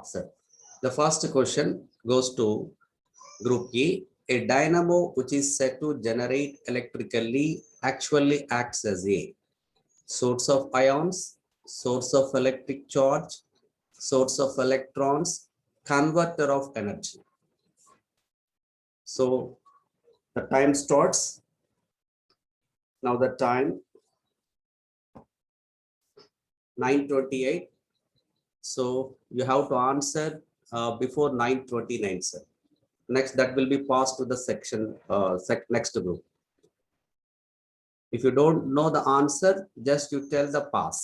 Sir. The first question goes to group E. A dynamo which is said to generate electrically actually acts as a source of ions, source of electric charge, source of electrons, converter of energy. So the time starts. Now the time 9:28. So you have to answer before 9:29, sir. Next, that will be passed to the section next group. If you don't know the answer, just you tell the pass.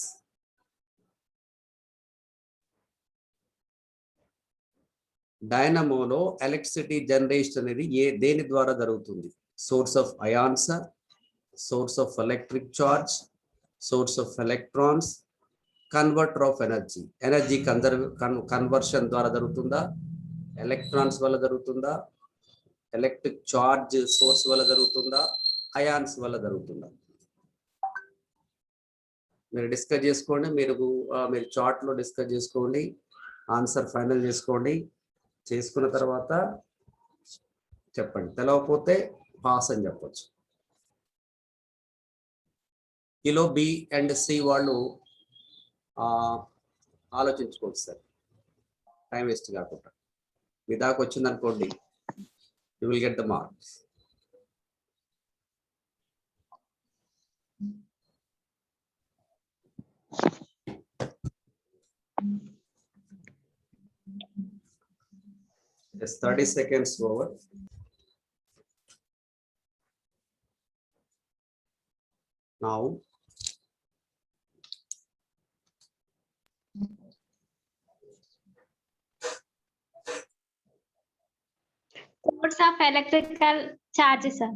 Dynamo electricity generation అనేది దేని ద్వారా జరుగుతుంది? Source of ions, source of electric charge, source of electrons, converter of energy. Energy conversion ద్వారా జరుగుతుందా? Electrons వల్ల జరుగుతుందా? Electric charge source వల్ల జరుగుతుందా? Ions వల్ల జరుగుతుందా? మీరు డిస్కస్ చేసుకోండి. మీరు చార్ట్ లో డిస్కస్ చేసుకోండి. ఆన్సర్ ఫైనల్ చేసుకోండి. చేసుకున్న తర్వాత చెప్పండి. తెలవకపోతే పాస్ అని చెప్పొచ్చు. కిలో బి అండ్ సి వాళ్ళు ఆలోచించుకోవచ్చు సార్, టైం వేస్ట్ కాకుండా. మీ దాకా వచ్చింది అనుకోండి, you will get the marks. Yes, 30 seconds over. Now, Codes of electrical charges, sir.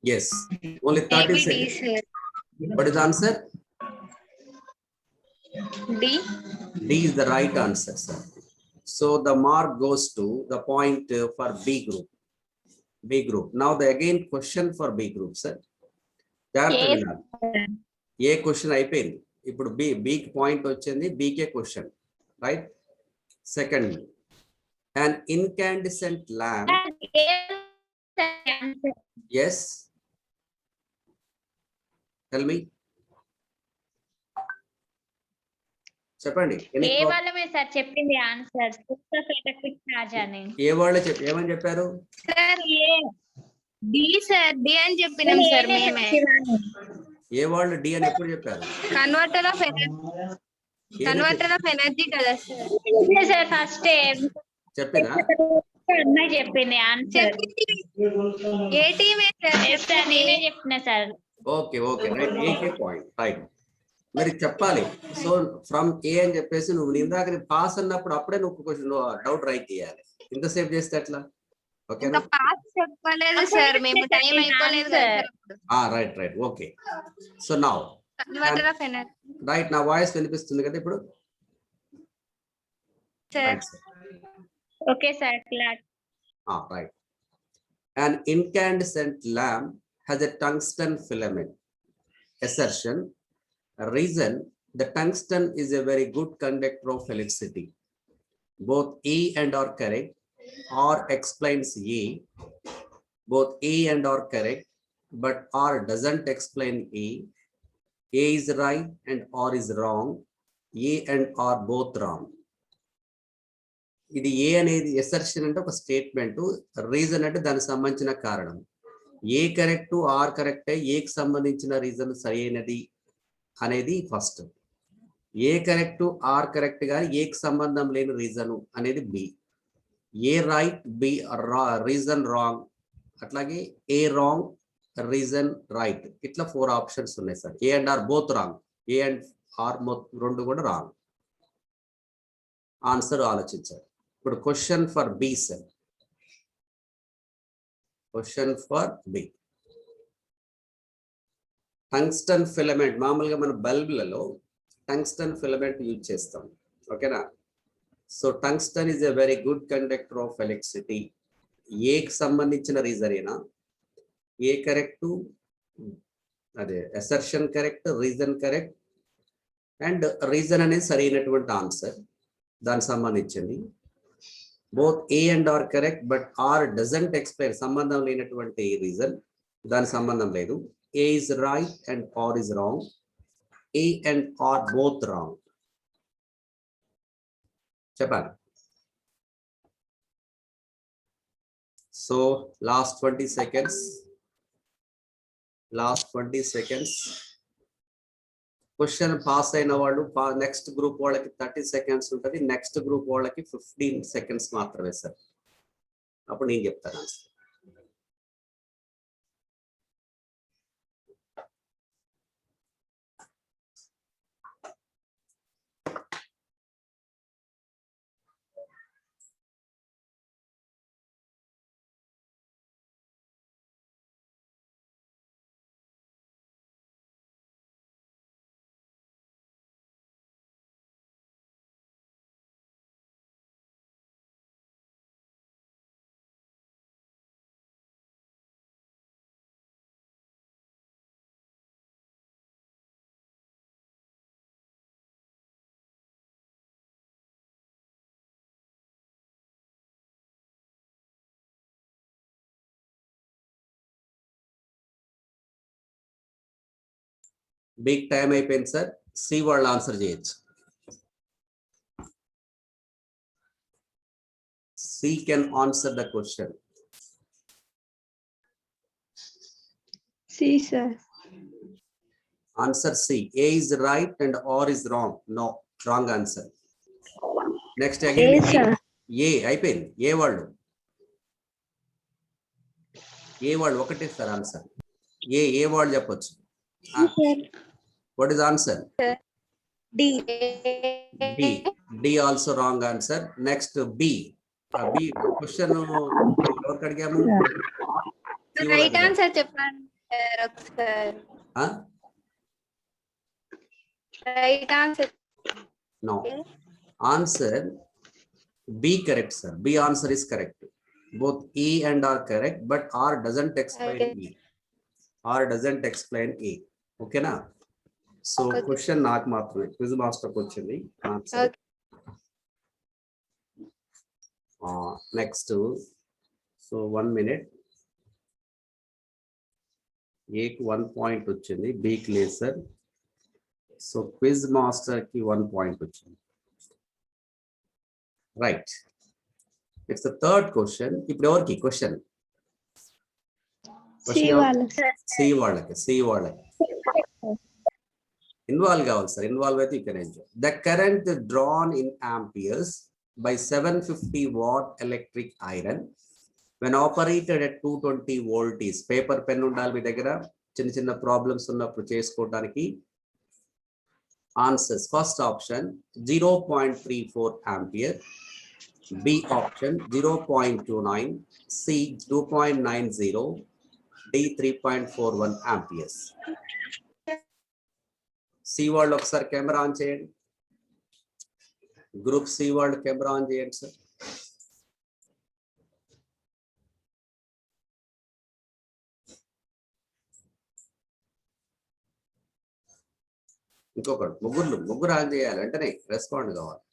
yes, only 30 seconds. What is the answer? D. D is the right answer, sir. So the mark goes to the point for B group. B group. Now the again question for B group, sir. Yes. A question అయిపోయింది. ఇప్పుడు B point వచ్చింది, బీకే question, right? Second, an incandescent lamp. Yes, tell me. చెప్పండి. ఏ వాళ్ళమే sir చెప్పింది answer, electric charge అని. ఏ వాళ్ళు ఏమని చెప్పారు sir? A D sir, D అని చెప్పినాం సార్ మేమే. ఏ వాళ్ళు డి అని ఎప్పుడు చెప్పారు? కన్వర్టర్ ఆఫ్ ఎనర్జీ కదా సార్. సార్ ఫస్ట్ చెప్పినా అమ్మాయి చెప్పింది ఆన్సర్. ఏ టీమే సార్? నేనే చెప్పిన sir. Okay okay right, AK point right. మరి చెప్పాలి. సో ఫ్రమ్ ఏ అని చెప్పేసి నువ్వు ఇందాక పాస్ అన్నప్పుడు అప్పుడే నువ్వు క్వశ్చన్ డౌట్ రైట్ చేయాలి. ఇంతసేపు చేస్తే ఎట్లా? ఓకేనా? చెప్పలేదు సార్, మేము టైం అయిపోలేదు sir. Right right, okay. So now converter of energy. Right, నా వాయిస్ వినిపిస్తుంది కదా ఇప్పుడు? Sir okay sir, class. Right. An incandescent lamp has a tungsten filament. Assertion. Reason: the tungsten is a very good conductor of electricity. Both E and R correct. R explains E. Both E and R correct, but R doesn't explain E. A is right and R is wrong. A and R both wrong. ఇది ఏ అనేది assertion అంటే ఒక statement, reason అంటే దానికి సంబంధించిన కారణం. ఏ correct, R correct, ఏకి సంబంధించిన రీజన్ సరైనది అనేది first. A correct R correct గా ఏకి సంబంధం లేని రీజన్ అనేది B. A right B reason wrong, అట్లాగే ఏ రాంగ్ రీజన్ రైట్. ఇట్లా 4 ఆప్షన్స్ ఉన్నాయి sir. A and R both wrong, A and R రెండు కూడా రాంగ్. ఆన్సర్ ఆలోచించారు. ఇప్పుడు question for B sir. Question for B. Tungsten filament, మామూలుగా మన బల్బులలో టంగ్స్టన్ ఫిలమెంట్ యూజ్ చేస్తాం, ఓకేనా. So tungsten is a very good conductor of electricity. ఏకి సంబంధించిన రీజన్ అయినా ఏ కరెక్ట్, అదే assertion correct, reason correct, and reason అనేది సరైనటువంటి ఆన్సర్ దానికి సంబంధించింది. Both A and R correct, but R doesn't explain, సంబంధం లేనటువంటి రీజన్, దాని సంబంధం లేదు. A is right and R is wrong, A and R both wrong. చెప్పాలి. So last 20 seconds. Question pass అయిన వాళ్ళు నెక్స్ట్ గ్రూప్ వాళ్ళకి 30 seconds ఉంటుంది, నెక్స్ట్ గ్రూప్ వాళ్ళకి 15 seconds మాత్రమే సార్. అప్పుడు నేను చెప్తాను ఆన్సర్. బిగ్ టైం అయిపోయింది సార్. సి వాళ్ళు ఆన్సర్ చేయొచ్చు. C can answer the question. C sir. Answer C. A is right and R is wrong. No, wrong answer. Next again A అయిపోయింది. A వాళ్ళు ఒకటే సార్ ఆన్సర్. ఏ వాళ్ళు చెప్పొచ్చు. What is answer? D. D also wrong answer. Next B. B question ఎవరికి అడిగాము? Right answer చెప్పండి sir ఒకసారి. Right answer. No. Answer B correct sir. B answer is correct. Both E and R correct, but R doesn't explain E. R doesn't explain E. Okay na? So question నాకు మాత్రమే, quiz master కి వచ్చింది answer. Next. So 1 minute. ఏకి 1 point వచ్చింది, బికి లేదు sir. So quiz master కి 1 point వచ్చింది. Right. It's the third question. ఇప్పుడు ఎవరికి క్వశ్చన్? సి వాళ్ళకి ఇన్వాల్వ్ కావాలి సార్. ఇన్వాల్వ్ అయితే you can enjoy. The current drawn in amperes by 750 watt electric iron when operated at 220 volt is. Paper pen ఉండాలి మీ దగ్గర, చిన్న చిన్న ప్రాబ్లమ్స్ ఉన్నప్పుడు చేసుకోవడానికి. Answers. First option 0.34 ampere, B option 0.29, C 2.90, D 3.41 amperes. C వాళ్ళు ఒకసారి కెమెరా ఆన్ చేయండి. గ్రూప్ సి వాళ్ళు కెమెరా ఆన్ చేయండి సార్. ఇంకొకటి ముగ్గురు ఆన్ చేయాలి, వెంటనే రెస్పాండ్ కావాలి.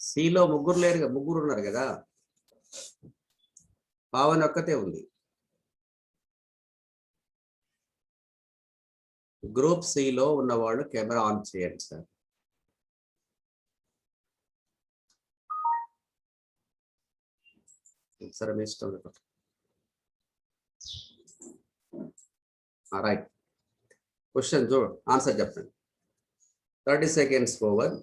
సిలో ముగ్గురు లేరు, ముగ్గురు ఉన్నారు కదా. పావని ఒక్కతే ఉంది. గ్రూప్ సిలో ఉన్నవాళ్ళు కెమెరా ఆన్ చేయండి సార్. సరే మీ ఇష్టం. రైట్ క్వశ్చన్ చూడు ఆన్సర్ చెప్పండి 30 seconds forward.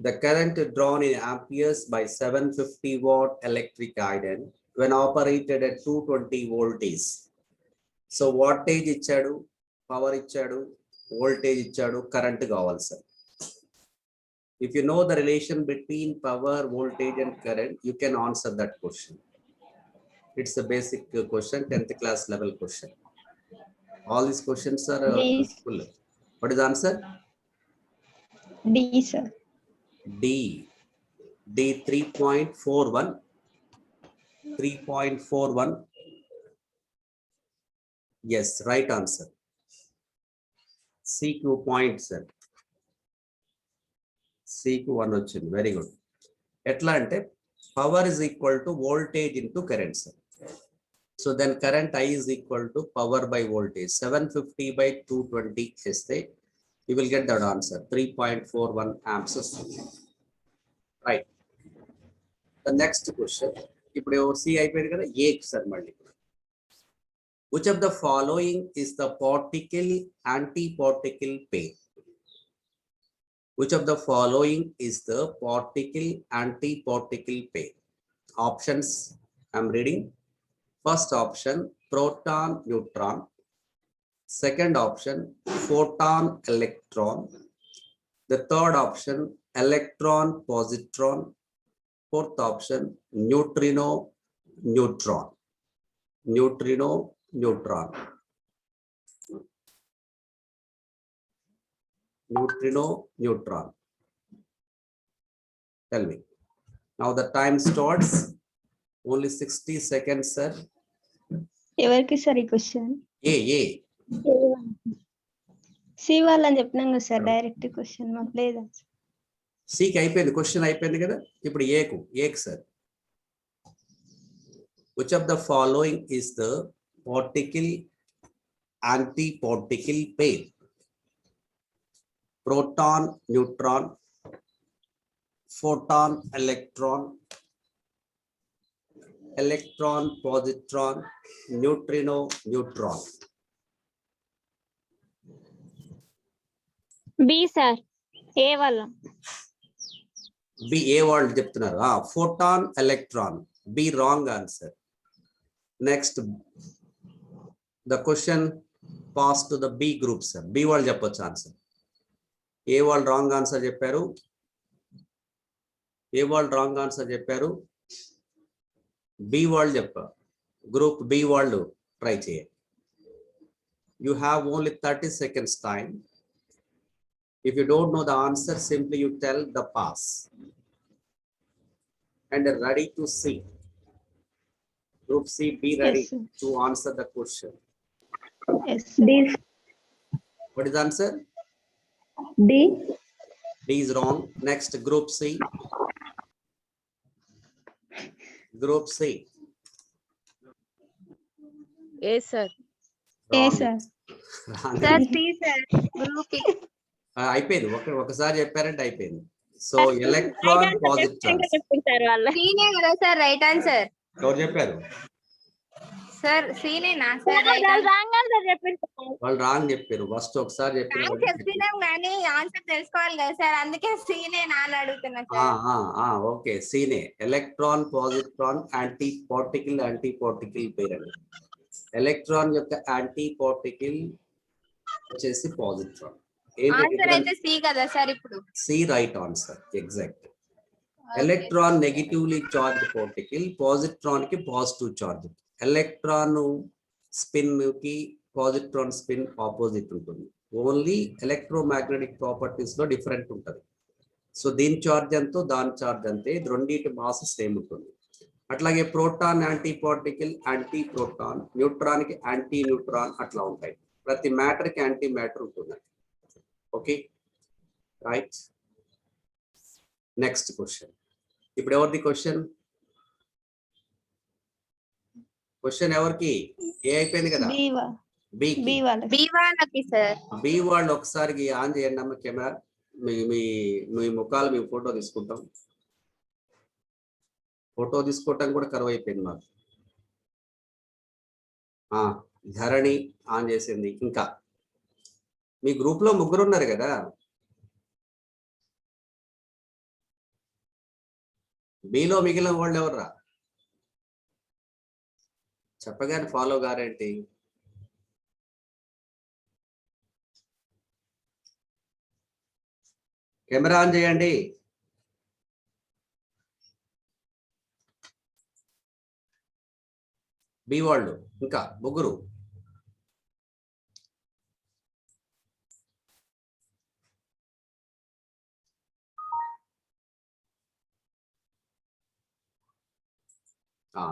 The current drawn in amperes by 750 watt electric iron when operated at 220 voltage. So wattage ఇచ్చాడు, power ఇచ్చాడు, voltage ఇచ్చాడు, current కావాలి sir. If you know the relation between power, voltage and current, you can answer that question. It's a basic question, 10th class level question. All these questions are full. What is the answer? D, sir. D 3.41. 3.41. Yes, right answer. CQ point, sir. CQ 1 వచ్చింది. Very good. ఎట్లా అంటే power is equal to voltage into current, sir. So then current I is equal to power by voltage. 750 by 220 చేస్తే you will get that answer. 3.41 amps. Right. The next question. ఇప్పుడు C అయిపోయింది కదా, A sir మళ్ళీ. Which of the following is the particle antiparticle pair? Which of the following is the particle antiparticle pair? Options I'm reading. First option, proton neutron. Second option, photon electron. The third option, electron positron. Fourth option, neutrino neutron. Neutrino neutron. Neutrino neutron. Tell me. Now the time starts. Only 60 seconds, sir. ఎవరికి sir ఈ question? A. C వాళ్ళని చెప్పినాం కదా sir, direct question మాకు లేదా? సికి అయిపోయింది, question అయిపోయింది కదా. ఇప్పుడు ఏకు sir. Which of the following is the particle antiparticle pair? Proton neutron, photon electron, electron positron, neutrino neutron. B sir, A వల్ల. బి ఏ వాళ్ళు చెప్తున్నారు. Photon electron. B wrong answer. Next the question pass to the B group sir. B వాళ్ళు చెప్పొచ్చు answer. ఏ వాళ్ళు wrong answer చెప్పారు. ఏ వాళ్ళు wrong answer చెప్పారు. B వాళ్ళు చెప్పారు. గ్రూప్ బి వాళ్ళు ట్రై చేయండి. You have only 30 seconds time. If you don't know the answer, simply you tell the pass. And ready to see. Group C, be ready to answer the question. Yes, D. What is the answer? D. D is wrong. Next, group C. Group C. A, sir. A, Wrong. sir. Wrong. Sir, C, sir. Group E. అయిపోయింది. ఒకసారి చెప్పారంటే అయిపోయింది. So electron positron. Sir వాళ్ళు సీనే కదా sir right answer. ఎవరు చెప్పారు? Sir సీనేనా sir right answer? Wrong answer చెప్పింది. వాళ్ళు రాంగ్ చెప్పారు. ఫస్ట్ ఒకసారి చెప్పారు. చెప్తున్నాం కానీ ఆన్సర్ తెలుసుకోవాలి కదా సార్, అందుకే సీనేనా అని అడుగుతున్నా సార్. ఓకే, సీనే. Electron positron anti particle pair అండి. ఎలక్ట్రాన్ యొక్క యాంటీ పార్టికల్ వచ్చేసి పాజిట్రాన్. ఆన్సర్ అయితే సి కదా సార్. ఇప్పుడు C right answer. Exact. Electron negatively charge particle, positron కి పాజిటివ్ చార్జ్. ఎలక్ట్రాన్ స్పిన్ కి పాజిట్రాన్ స్పిన్ ఆపోజిట్ ఉంటుంది. ఓన్లీ ఎలక్ట్రోమాగ్నెటిక్ ప్రాపర్టీస్ లో డిఫరెంట్ ఉంటుంది. సో దీని చార్జ్ ఎంతో దాని చార్జ్ అంతే. రెండింటి మాస్ సేమ్ ఉంటుంది. అట్లాగే proton anti particle, anti proton, neutron కి యాంటీ న్యూట్రాన్ అట్లా ఉంటాయి. ప్రతి మ్యాటర్ కి యాంటీ మ్యాటర్ ఉంటుంది. Okay right. Next question. ఇప్పుడు ఎవరిది క్వశ్చన్? క్వశ్చన్ ఎవరికి? ఏ అయిపోయింది కదా. బి వాళ్ళకి సార్. బి వాళ్ళు ఒకసారి ఆన్ చేయండి అమ్మ కెమెరా. మీ ముఖాలు మేము ఫోటో తీసుకుంటాం. ఫోటో తీసుకోవటం కూడా కరువు అయిపోయింది మాకు. ధరణి ఆన్ చేసింది. ఇంకా మీ గ్రూప్ లో ముగ్గురు ఉన్నారు కదా, మీలో మిగిలిన వాళ్ళు ఎవర్రా? చెప్పగానే ఫాలో గారేంటి? కెమెరా ఆన్ చేయండి. బి వాళ్ళు ఇంకా ముగ్గురు.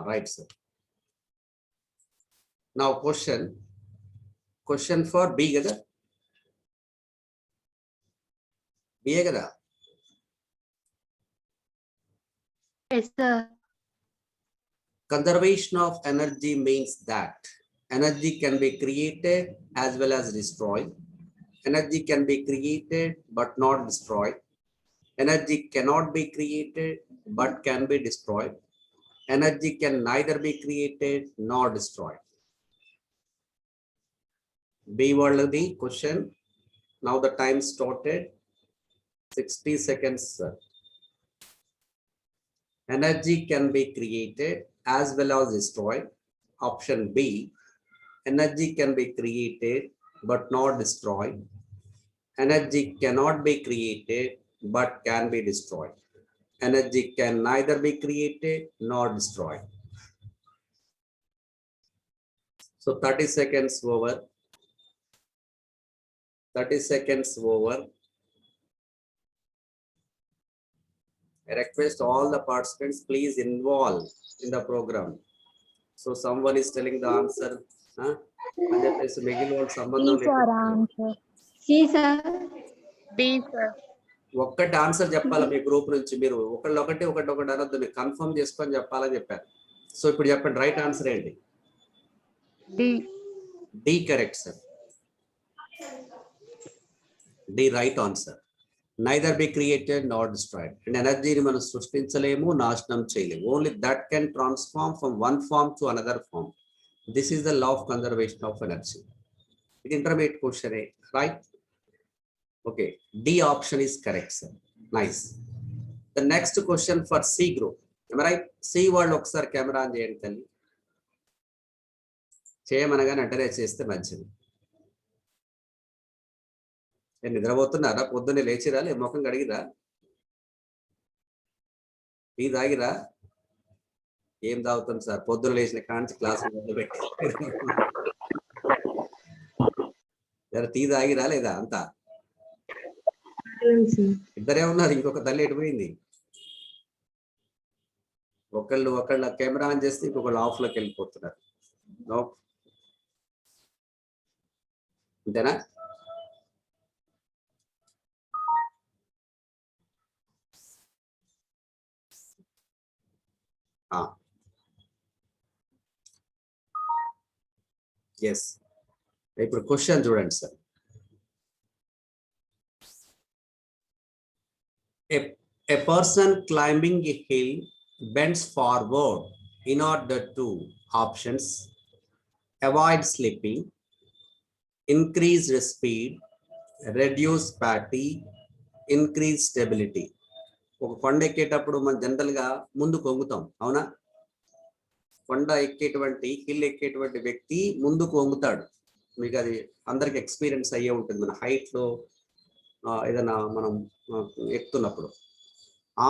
Right sir. నా క్వశ్చన్ ఫర్ బి కదా, బిఏ కదా? Yes, sir. Conservation of energy means that energy can be created as well as destroyed. Energy can be created but not destroyed. Energy cannot be created but can be destroyed. Energy can neither be created nor destroyed. B word the question. Now the time started. 60 seconds, sir. Energy can be created as well as destroyed. Option B, energy can be created but not destroyed. Energy cannot be created but can be destroyed. Energy can neither be created nor destroyed. So 30 seconds over. 30 seconds over. I request all the participants, please involve in the program. So someone is telling the answer. ఒక్కటి answer చెప్పాలి మీ group నుంచి. మీరు ఒకటి అనొద్దు, మీరు confirm చేసుకొని చెప్పాలని చెప్పారు. సో ఇప్పుడు చెప్పండి, రైట్ ఆన్సర్ ఏంటి? D correct sir. D right answer. Neither be created nor destroyed. And energy ni manu సృష్టించలేము, నాశనం చేయలేము. Only that can transform from one form to another form. This is the law of conservation of energy. It intermediate question, right? Okay, D option is correct, sir. Nice. The next question for C group. Am I right? C వాళ్ళు ఒకసారి camera on చేయండి తల్లి. చేయమనగానే వెంటనే చేస్తే మంచిది. నిద్రపోతున్నారా? పొద్దున్నే లేచిరా? లే ముఖం కడిగిరా? టీ తాగిరా? ఏం తాగుతాం సార్, పొద్దున లేచిన కాంచి క్లాస్ పెట్టి. టీ తాగిరా లేదా? అంతా ఇద్దరే ఉన్నారు, ఇంకొక తల్లి ఎడిపోయింది. ఒకళ్ళ కెమెరా ఆన్ చేస్తే ఇంకొకళ్ళు ఆఫ్ లోకి వెళ్ళిపోతున్నారు. అంతేనా? ఎస్. ఇప్పుడు క్వశ్చన్ చూడండి sir. A person climbing a hill bends forward in order to options: avoid slipping, increase speed, reduce fatigue, increase stability. ఒక కొండ ఎక్కేటప్పుడు మనం జనరల్ గా ముందుకు వంగుతాం, అవునా? కొండ ఎక్కేటువంటి హిల్ ఎక్కేటువంటి వ్యక్తి ముందుకు వంగుతాడు. మీకు అది అందరికి ఎక్స్పీరియన్స్ అయ్యే ఉంటుంది. మన హైట్ లో ఏదైనా మనం ఎక్కుతున్నప్పుడు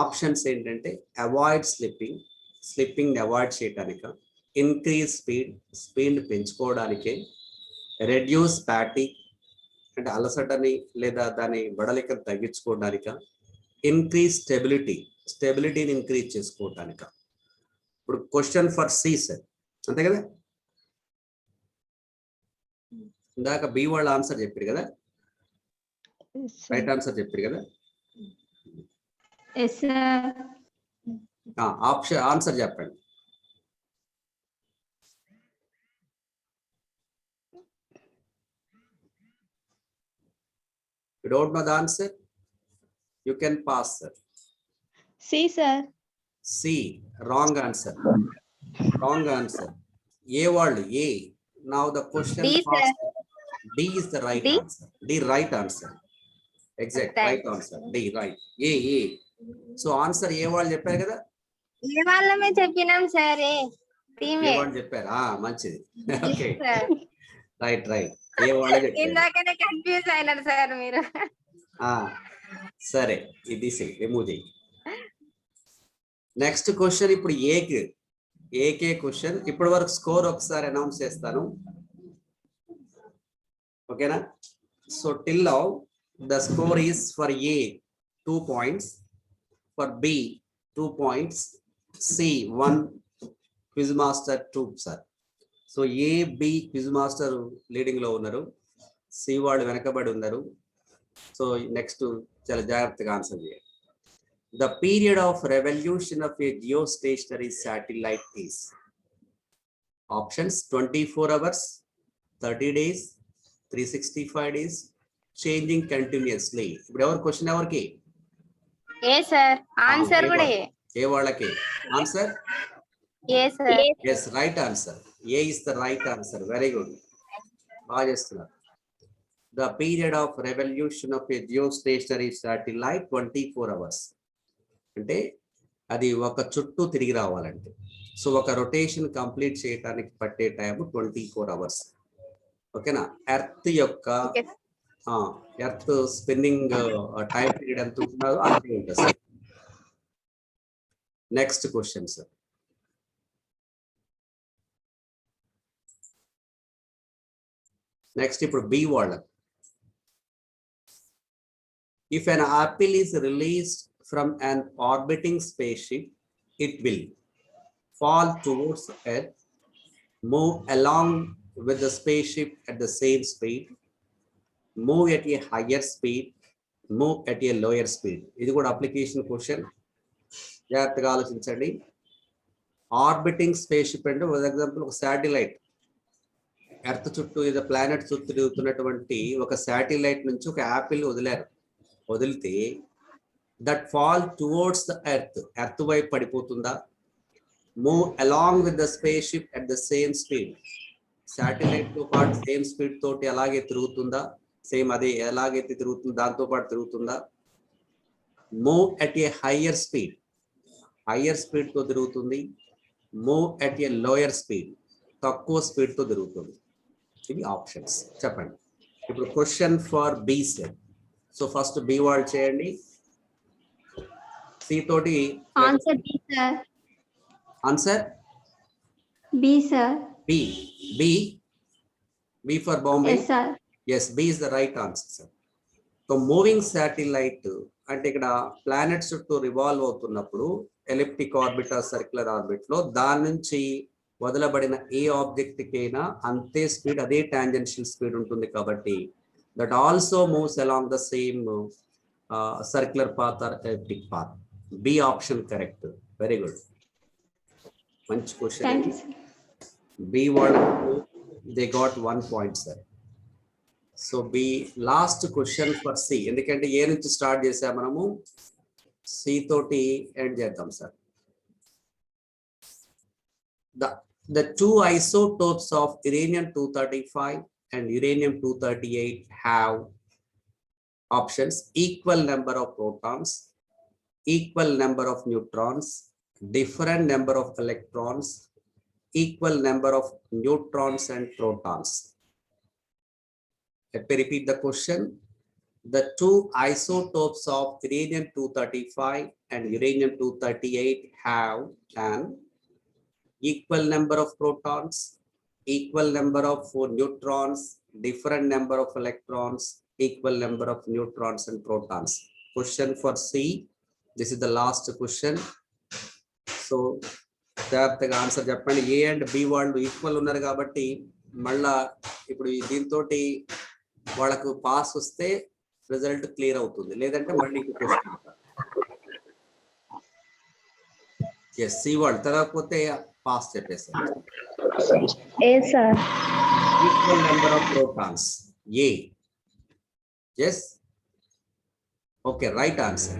ఆప్షన్స్ ఏంటంటే అవాయిడ్ స్లిప్పింగ్ అవాయిడ్ చేయటానిక, ఇంక్రీజ్ స్పీడ్ పెంచుకోవడానికే, రెడ్యూస్ ఫ్యాటిగ్ అంటే అలసటని లేదా దాని బడలికను తగ్గించుకోవడానిక, ఇంక్రీజ్ స్టెబిలిటీని ఇంక్రీజ్ చేసుకోవడానిక. ఇప్పుడు క్వశ్చన్ ఫర్ సి సార్, అంతే కదా? ఇందాక బి వాళ్ళ ఆన్సర్ చెప్పారు కదా, రైట్ ఆన్సర్ చెప్పారు కదా? ఆప్షన్ ఆన్సర్ చెప్పండి. You don't know the answer? You can pass, sir. C, sir. C, wrong answer. Wrong answer. A word, A. Now the question D, sir. first, D is the right D? answer. D right answer. Exact Thanks. right answer. D right. A. So answer ఏ వాళ్ళు చెప్పారు కదా, ఏ వాళ్ళమే చెప్పినాం sir. ఏ టీమే వాళ్ళు చెప్పారు, మంచిది. Okay sir. Right right, ఏ వాళ్ళే చెప్పారు. ఇందాకనే కన్ఫ్యూజ్ అయినారు సార్ మీరు. సరే ఇది రిమూవ్ చేయి. నెక్స్ట్ క్వశ్చన్ ఇప్పుడు ఏకే క్వశ్చన్. ఇప్పటి వరకు స్కోర్ ఒకసారి అనౌన్స్ చేస్తాను, ఓకేనా? So till now the score is for A 2 points, for B 2 points, C 1, quiz master 2 sir. So A B quiz master leading లో ఉన్నారు, సి వాళ్ళు వెనకబడి ఉన్నారు. సో నెక్స్ట్ చాలా జాగ్రత్తగా ఆన్సర్ చేయండి. The period of revolution of a geostationary satellite is options 24 hours, 30 days, 365 days, changing continuously. ఇప్పుడు ఎవరు క్వశ్చన్ ఎవరికి? ఏ సార్. ఆన్సర్ కూడా ఏ వాళ్ళకి answer? A sir. Yes right answer. A is the right answer. Very good, బాగా చేస్తున్నారు. The period of revolution of a geostationary satellite 24 hours. అంటే అది ఒక చుట్టూ తిరిగి రావాలంటే, సో ఒక రొటేషన్ కంప్లీట్ చేయడానికి పట్టే టైం 24 hours. ఓకేనా? ఎర్త్ యొక్క ఎర్త్ స్పిన్నింగ్ టైం పీరియడ్ ఎంత ఉంటుందో అంతే ఉంటుంది sir. Next question sir. Next ఇప్పుడు బి వాళ్ళ. If an apple is released from an orbiting spaceship, it will fall towards Earth, move along with the spaceship at the same speed, move at a higher speed, move at a lower speed. ఇది కూడా application question, జాగ్రత్తగా ఆలోచించండి. Orbiting spaceship అంటే for example ఒక satellite earth చుట్టూ ఏదో planet చుట్టూ తిరుగుతున్నటువంటి ఒక శాటిలైట్ నుంచి ఒక యాపిల్ వదిలితే that fall towards the earth వైపు పడిపోతుందా? Move along with the space ship at the same speed, satellite తో పాటు సేమ్ స్పీడ్ తోటి అలాగే తిరుగుతుందా? సేమ్ అదే ఎలాగైతే తిరుగుతుందో దాంతో పాటు తిరుగుతుందా? Move at a higher speed తో తిరుగుతుంది. Move at a lower speed, తక్కువ స్పీడ్ తో తిరుగుతుంది. ఇవి ఆప్షన్స్, చెప్పండి. ఇప్పుడు question for B set. So first B వాళ్ళు చేయండి. సి తోటి answer B sir. Answer B sir. B for Bombay. Yes sir. Yes, B is the right answer sir. So moving satellite అంటే ఇక్కడ ప్లానెట్ చుట్టూ రివాల్వ్ అవుతున్నప్పుడు elliptic orbit circular orbit లో దాని నుంచి వదలబడిన ఏ ఆబ్జెక్ట్ కైనా అంతే స్పీడ్, అదే టాంజెన్షియల్ స్పీడ్ ఉంటుంది. కాబట్టి that also moves along the same circular path or elliptic path. B option correct. Very good. Manch question. Thank you, sir. B one, they got 1 point, sir. So B last question for C. ఎందుకంటే ఏ నుంచి start చేసాం మనము, C తోటి end చేద్దాం sir. The two isotopes of uranium-235 and uranium-238 have options equal number of protons, equal number of neutrons, different number of electrons, equal number of neutrons and protons. Let me repeat the question. The two isotopes of uranium-235 and uranium-238 have an equal number of protons, equal number of neutrons, different number of electrons, equal number of neutrons and protons. Question for C. This is the last question. So జాగ్రత్తగా answer చెప్పండి. ఏ and B వాళ్ళు equal ఉన్నారు కాబట్టి మళ్ళా ఇప్పుడు దీంతో వాళ్ళకు pass వస్తే రిజల్ట్ క్లియర్ అవుతుంది, లేదంటే మళ్ళీ క్వశ్చన్. ఎస్, సి వాళ్ళు తెలవకపోతే పాస్ చెప్పేస్తారు. Equal number of protons. A. Yes. Okay, right answer.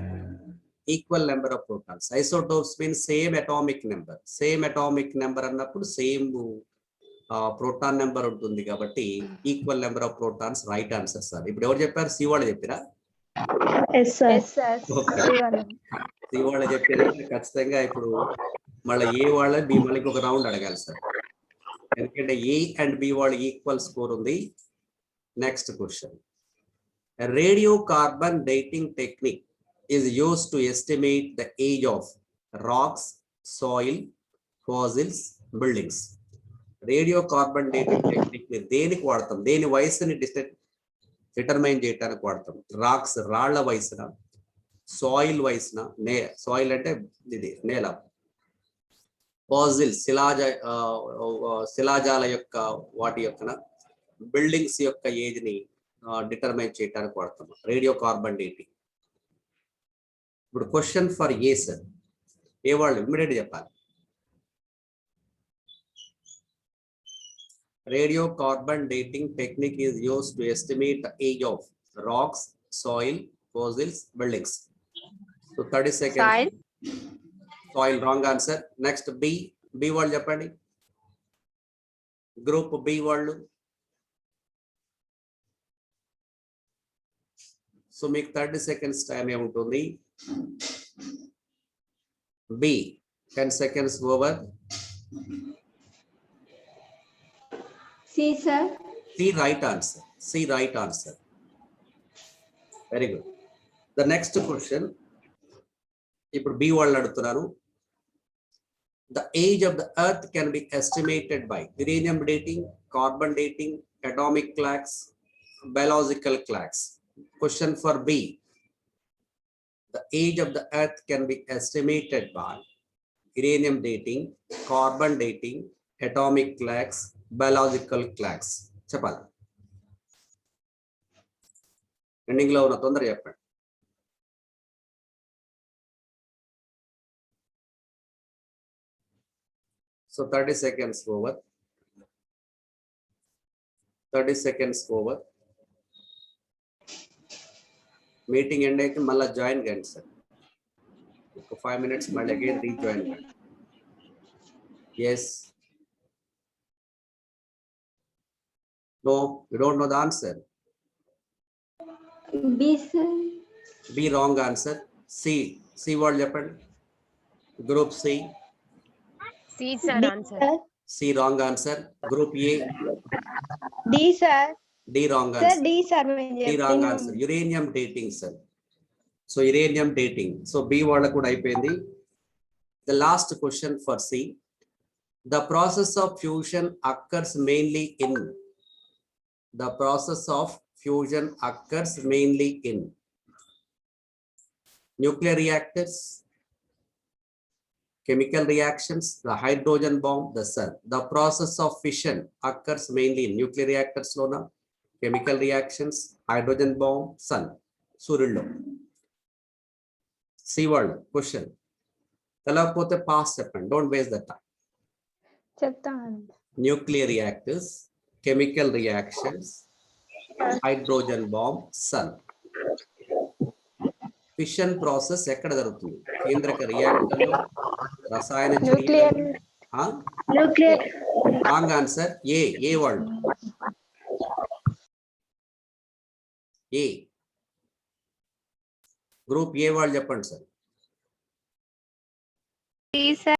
Equal number of protons. Isotopes means same atomic number. Same atomic number అన్నప్పుడు సేమ్ ప్రోటాన్ నెంబర్ ఉంటుంది కాబట్టి equal number of protons right answer sir. ఇప్పుడు ఎవరు చెప్పారు? C వాళ్ళు చెప్పిరా? C వాళ్ళు చెప్పారంటే ఖచ్చితంగా ఇప్పుడు మళ్ళీ ఏ వాళ్ళ బి వాళ్ళకి ఒక రౌండ్ అడగాలి సార్, ఎందుకంటే ఏ అండ్ బి వాళ్ళు ఈక్వల్ స్కోర్ ఉంది. Next question, radio carbon dating technique is use to estimate the age of rocks, soil, fossils, buildings. Radio carbon dating technique ని దేనికి వాడతాం? దేని వయసుని డిటర్మైన్ చేయడానికి వాడతాం? రాక్స్ రాళ్ల వయసున, సాయిల్ వయసున, సాయిల్ అంటే ఇది నేల, ఫాసిల్స్ శిలాజాల యొక్క వాటి యొక్క, బిల్డింగ్స్ యొక్క ఏజ్ ని డిటర్మైన్ చేయడానికి వాడతాం రేడియో కార్బన్ డేటింగ్. ఇప్పుడు క్వశ్చన్ ఫర్ ఏ సార్, ఏ వాళ్ళు ఇమ్మీడియట్ చెప్పాలి. Radio carbon dating technique is used to estimate the age of rocks, soil, fossils, buildings. So 30 seconds. Soil. Soil, wrong answer. Next B. B word చెప్పండి. Group B word. So మీకు 30 seconds time ఏముంటుంది? B. 10 seconds over. C, sir. C right answer. C right answer. Very good. The next question. ఇప్పుడు B వాళ్ళు అడుగుతున్నారు. The age of the earth can be estimated by uranium dating, carbon dating, atomic clocks, biological clocks. Question for B. The age of the earth can be estimated by uranium dating, carbon dating, atomic clocks, biological clocks. చెప్పాలి. Ending లో ఉన్న తొందర చెప్పండి. So 30 seconds over. 30 seconds over. Meeting end అయితే మళ్ళీ join కండి sir. ఒక 5 minutes మళ్ళీ అగైన్ రీజాయిన్ కండి. Yes. No, you don't know the answer. B, sir. B wrong answer. C. C word చెప్పండి. Group C. C sir answer. C wrong answer. Group A. D, sir. D wrong Sir, answer. D, sir. D wrong answer. Uranium dating sir. So uranium dating. So B వాళ్ళకు కూడా అయిపోయింది. The last question for C. The process of fusion occurs mainly in. The process of fusion occurs mainly in nuclear reactors, chemical reactions, the hydrogen bomb, the sun. The process of fission occurs mainly in nuclear reactors, lona, chemical reactions, hydrogen bomb, sun. Surillo. See word question. Telapothe past చెప్పండి. Don't waste the time. చెప్తాను. Nuclear reactors, chemical reactions, hydrogen bomb, sun. Fission process ఎక్కడ జరుగుతుంది? కేంద్రక రియాక్టర్లు, రసాయన చర్యలు. Nuclear. Wrong answer. A. A word? A. Group A వాళ్ళు చెప్పండి సార్. C, sir.